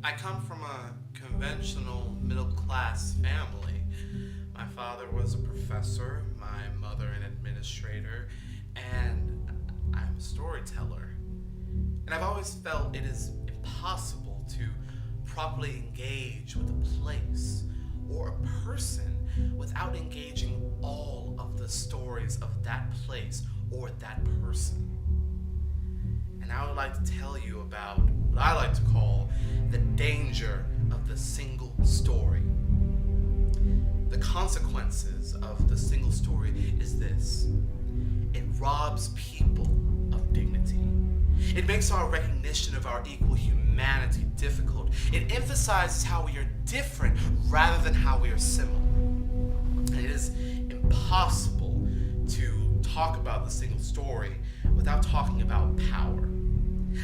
I come from a conventional middle-class family. My father was a professor, my mother an administrator, and I'm a storyteller. And I've always felt it is impossible to properly engage with a place or a person without engaging all of the stories of that place or that person. And I would like to tell you about what I like to call the danger of the single story. The consequences of the single story is this: it robs people of dignity. It makes our recognition of our equal humanity difficult. It emphasizes how we are different rather than how we are similar. And it is impossible to talk about the single story without talking about power.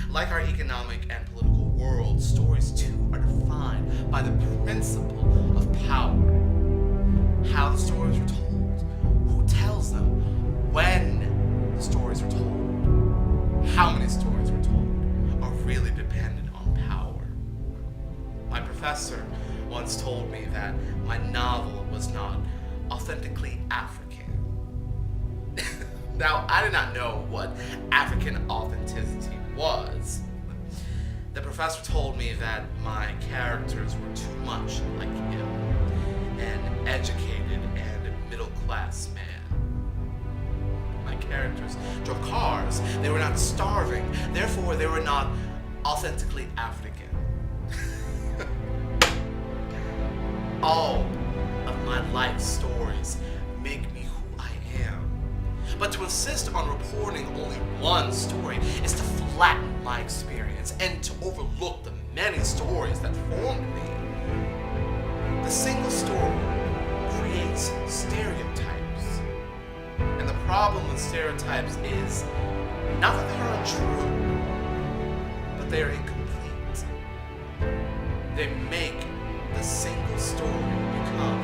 Like our economic and political world, stories too are defined by the principle of power. How the stories are told, who tells them, when the stories are told, how many stories are told, are really dependent on power. My professor once told me that my novel was not authentically African. Now, I did not know what African authenticity was. The professor told me that my characters were too much like him, an educated and middle-class man. My characters drove cars, they were not starving, therefore they were not authentically African. All of my life stories make me who I am. But to insist on reporting only one story is to flatten my experience and to overlook the many stories that formed me. The single story creates stereotypes. And the problem with stereotypes is not that they're untrue, but they're incomplete. They make the single story become